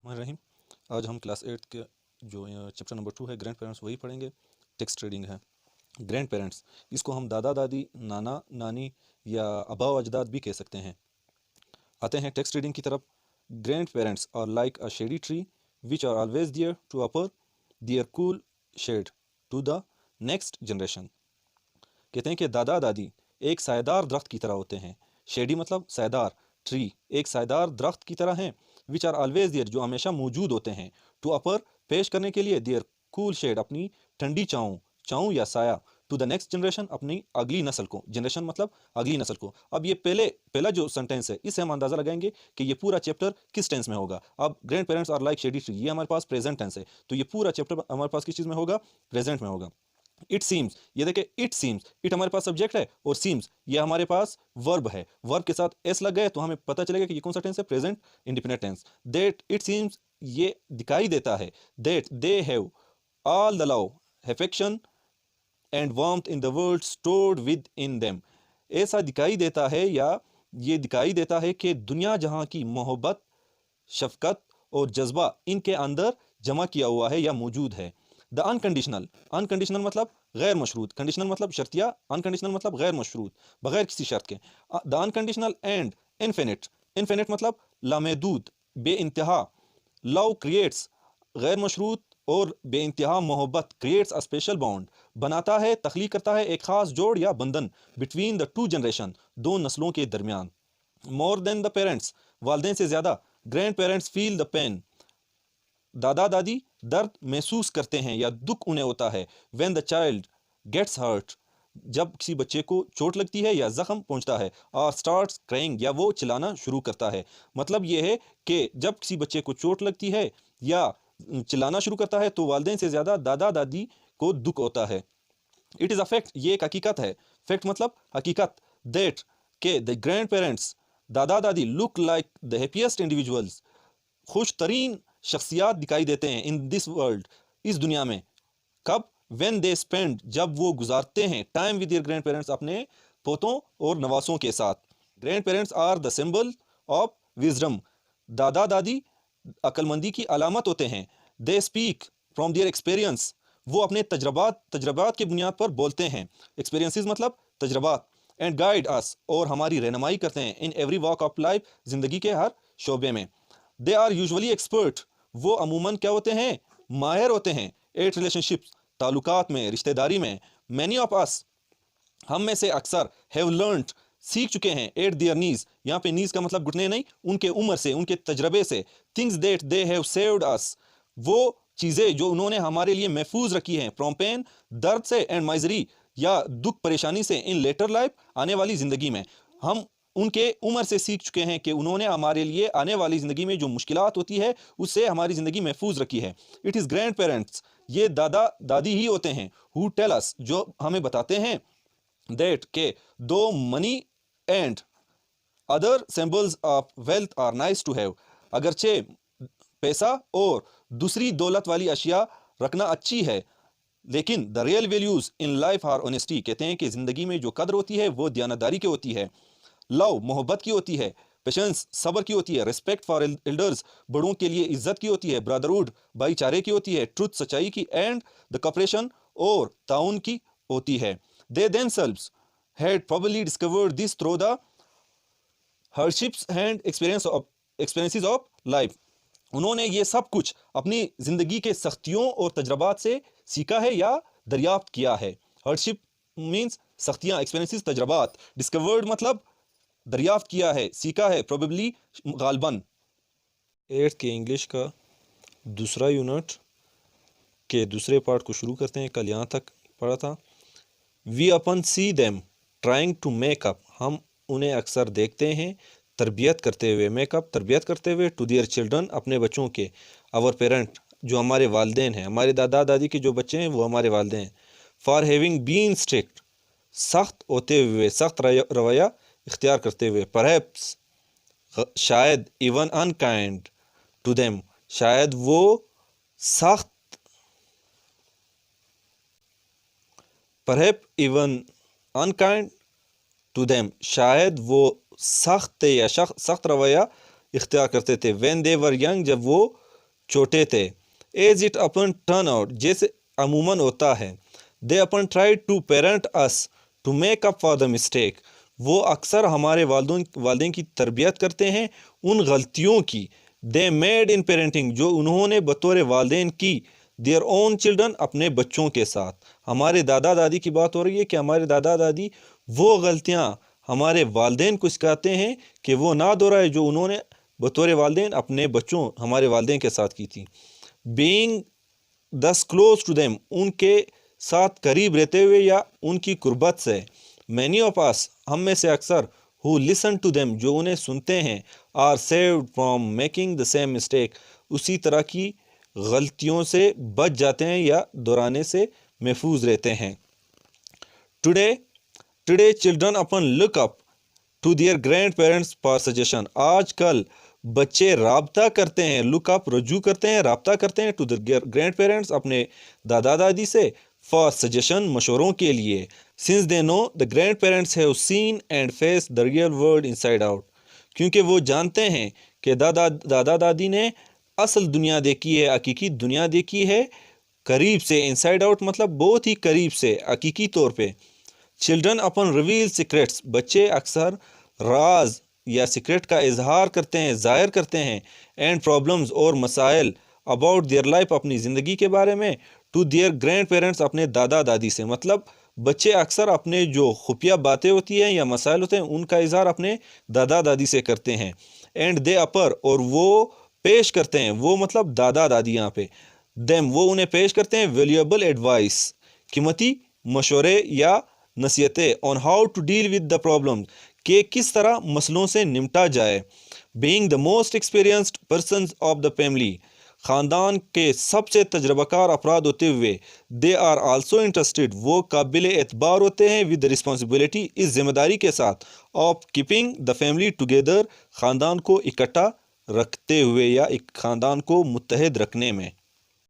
रहीम आज हम क्लास 8 के जो चैप्टर नंबर 2 है ग्रैंड पेरेंट्स वही पढ़ेंगे। टेक्स्ट रीडिंग है। ग्रैंड पेरेंट्स, इसको हम दादा दादी, नाना नानी या आबा अजदाद भी कह सकते हैं। आते हैं टेक्स्ट रीडिंग की तरफ। Grandparents are like a shady tree which are always there to offer their cool shade to the next generation. कहते हैं कि दादा दादी एक सायेदार दरख्त की तरह होते हैं। शेडी मतलब सायेदार, ट्री एक सायेदार दरख्त की तरह हैं। विच आर ऑलवेज देयर जो हमेशा मौजूद होते हैं। टू अपर पेश करने के लिए, देयर कूल शेड अपनी ठंडी छाँव, छाँव या साया। टू द नेक्स्ट जनरेशन अपनी अगली नस्ल को, जनरेशन मतलब अगली नस्ल को। अब ये पहला जो सेंटेंस है इससे हम अंदाज़ा लगाएंगे कि ये पूरा चैप्टर किस टेंस में होगा। अब grandparents are like shady tree, ये हमारे पास प्रेजेंट टेंस है, तो ये पूरा चैप्टर हमारे पास किस चीज़ में होगा? प्रेजेंट में होगा। इट सीम्स, ये देखें, इट सीम्स, इट हमारे पास सब्जेक्ट है और सीम्स ये हमारे पास वर्ब है। वर्ब के साथ एस लग गए तो हमें पता चलेगा कि ये कौन सा टेंस है? Present independent tense. That it seems ये दिखाई देता है, that they have all the love, affection and warmth in the world stored within them. ऐसा दिखाई देता है या ये दिखाई देता है कि दुनिया जहाँ की मोहब्बत, शफकत और जज्बा इनके अंदर जमा किया हुआ है या मौजूद है। द अनकंडीशनल, अनकंडीशनल मतलब गैर मशरूत, कंडीशनल मतलब शर्तिया, अनकंडीशनल मतलब गैर मशरूत, बगैर किसी शर्त के। The unconditional and infinite, infinite मतलब लामहदूद, बेइंतहा। लव क्रिएट्स, गैर मशरूत और बेइंतहा मोहब्बत, क्रिएट्स अ स्पेशल बॉन्ड, बनाता है, तख्लीक करता है एक खास जोड़ या बंधन। बिटवीन द टू जनरेशन, दो नस्लों के दरमियान। मोर देन द पेरेंट्स, वालदेन से ज़्यादा। Grandparents feel the pain, दादा दादी दर्द महसूस करते हैं या दुख उन्हें होता है। When the child gets hurt, जब किसी बच्चे को चोट लगती है या जख्म पहुंचता है। और स्टार्ट्स क्राइंग, या वो चिल्लाना शुरू करता है। मतलब ये है कि जब किसी बच्चे को चोट लगती है या चिल्लाना शुरू करता है तो वालिदैन से ज़्यादा दादा दादी को दुख होता है। इट इज़ अ फैक्ट, ये एक हकीकत है। फैक्ट मतलब हकीकत। दैट के द ग्रैंड पेरेंट्स, दादा दादी look like the happiest individuals, खुश तरीन शख्सियात दिखाई देते हैं इन दिस वर्ल्ड, इस दुनिया में। कब? व्हेन दे स्पेंड, जब वो गुजारते हैं time with their grandparents, अपने पोतों और नवासों के साथ। Grandparents are the symbol of wisdom, दादा दादी अक्लमंदी की अलामत होते हैं। They speak from their experience, वो अपने तजर्बात की बुनियाद पर बोलते हैं। एक्सपीरियंसेस मतलब तजर्बात। एंड गाइड अस, और हमारी रहनुमाई करते हैं in every walk of life, जिंदगी के हर शोबे में। दे आर यूजुअली एक्सपर्ट, वो अमूमन क्या होते हैं? माहिर होते हैं। एट रिलेशनशिप्स, ताल्लुकात में, रिश्तेदारी में। मैनी ऑफ अस, हम में से अक्सर, हैव लर्नड, सीख चुके हैं। एट दियर नीज, यहाँ पे नीज का मतलब घुटने नहीं, उनके उम्र से, उनके तजर्बे से। Things that they have saved us, वो चीज़ें जो उन्होंने हमारे लिए महफूज रखी हैं। फ्रॉम पेन, दर्द से, एंड माइजरी या दुख परेशानी से, इन लेटर लाइफ, आने वाली ज़िंदगी में। हम उनके उम्र से सीख चुके हैं कि उन्होंने हमारे लिए आने वाली ज़िंदगी में जो मुश्किलात होती है उससे हमारी ज़िंदगी महफूज रखी है। इट इज़ ग्रैंड पेरेंट्स, ये दादा दादी ही होते हैं। हु टेल अस, जो हमें बताते हैं। दैट के though money and other symbols of wealth are nice to have, अगरचे पैसा और दूसरी दौलत वाली अशिया रखना अच्छी है, लेकिन the real values in life are honesty, कहते हैं कि ज़िंदगी में जो कदर होती है वो दयानतदारी की होती है। लव मोहब्बत की होती है। पेशेंस सब्र की होती है। रिस्पेक्ट फॉर एल्डर्स, बड़ों के लिए इज्जत की होती है। ब्रदरहुड भाईचारे की होती है। ट्रुथ सच्चाई की। एंड द कॉपरेशन और ताउन की होती है। They themselves had probably discovered this through the hardships and experiences of life, उन्होंने ये सब कुछ अपनी ज़िंदगी के सख्तियों और तजर्बात से सीखा है या दरियाफ्त किया है। हार्डशिप मीन्स सख्तियाँ, एक्सपीरियंसेस तजर्बात। डिस्कवर्ड मतलब दरियाफ्त किया है, सीखा है। प्रोबेबली गालबन। 8th के इंग्लिश का दूसरा यूनिट के दूसरे पार्ट को शुरू करते हैं। कल यहाँ तक पढ़ा था। We often see them trying to make up, हम उन्हें अक्सर देखते हैं तरबियत करते हुए, मेकअप तरबियत करते हुए। टू दियर चिल्ड्रन, अपने बच्चों के। आवर पेरेंट, जो हमारे वालदेन हैं, हमारे दादा दादी के जो बच्चे हैं वो हमारे वालदेन हैं। फॉर हैविंग बीन स्ट्रिक्ट, सख्त होते हुए, सख्त रवैया इख्तियार करते हुए। परहैप्स, शायद। इवन अनकाइंड टू देम, शायद वो सख्त, perhaps even unkind to them, शायद वो सख्त या सख्त रवैया इख्तियार करते थे। व्हेन दे वर यंग, जब वो چھوٹے تھے. As it often turn out جیسے عموماً ہوتا ہے. They often try to parent us to make up for the mistake. وہ اکثر ہمارے والدین کی تربیت کرتے ہیں ان غلطیوں کی. دے میڈ ان پیرنٹنگ جو انہوں نے بطور والدین کی. دیئر اون چلڈرن اپنے بچوں کے ساتھ. ہمارے دادا دادی کی بات ہو رہی ہے کہ ہمارے دادا دادی وہ غلطیاں ہمارے والدین کو سکھاتے ہیں کہ وہ نہ دہرائے جو انہوں نے بطور والدین اپنے بچوں ہمارے والدین کے ساتھ کی تھی. Being this close to them ان کے ساتھ قریب رہتے ہوئے یا ان کی قربت سے. مینی آف اس ہم میں سے اکثر who listen to them جو انہیں سنتے ہیں are saved from making the same mistake اسی طرح کی غلطیوں سے بچ جاتے ہیں یا دہرانے سے محفوظ رہتے ہیں. Today children often look up to their grandparents for suggestion. آج کل بچے رابطہ کرتے ہیں رجوع کرتے ہیں رابطہ کرتے ہیں to their grandparents اپنے دادا دادی سے for suggestion مشوروں کے لیے. Since they know the grandparents have seen and faced the real world inside out. کیونکہ وہ جانتے ہیں کہ دادا دادی نے اصل دنیا دیکھی ہے حقیقی دنیا دیکھی ہے قریب سے. انسائڈ آؤٹ مطلب بہت ہی قریب سے حقیقی طور پہ. چلڈرن اپن ریویل سیکریٹس بچے اکثر راز یا سیکریٹ کا اظہار کرتے ہیں ظاہر کرتے ہیں. اینڈ پرابلمز اور مسائل اباؤٹ دیئر لائف اپنی زندگی کے بارے میں ٹو دیئر گرینڈ پیرنٹس اپنے دادا دادی سے. مطلب بچے اکثر اپنے جو خفیہ باتیں ہوتی ہیں یا مسائل ہوتے ہیں ان کا اظہار اپنے دادا دادی سے کرتے ہیں. اینڈ دے اپر اور وہ پیش کرتے ہیں وہ مطلب دادا دادی یہاں پہ دیم وہ انہیں پیش کرتے ہیں ویلیوبل ایڈوائس قیمتی مشورے یا نصیحتیں on how to deal with the problem کہ کس طرح مسئلوں سے نمٹا جائے. Being the most experienced persons of the family خاندان کے سب سے تجربہ کار افراد ہوتے ہوئے دے آر آلسو انٹرسٹڈ وہ قابل اعتبار ہوتے ہیں ود رسپانسبلٹی اس ذمہ داری کے ساتھ of keeping the family together خاندان کو اکٹھا رکھتے ہوئے یا ایک خاندان کو متحد رکھنے میں.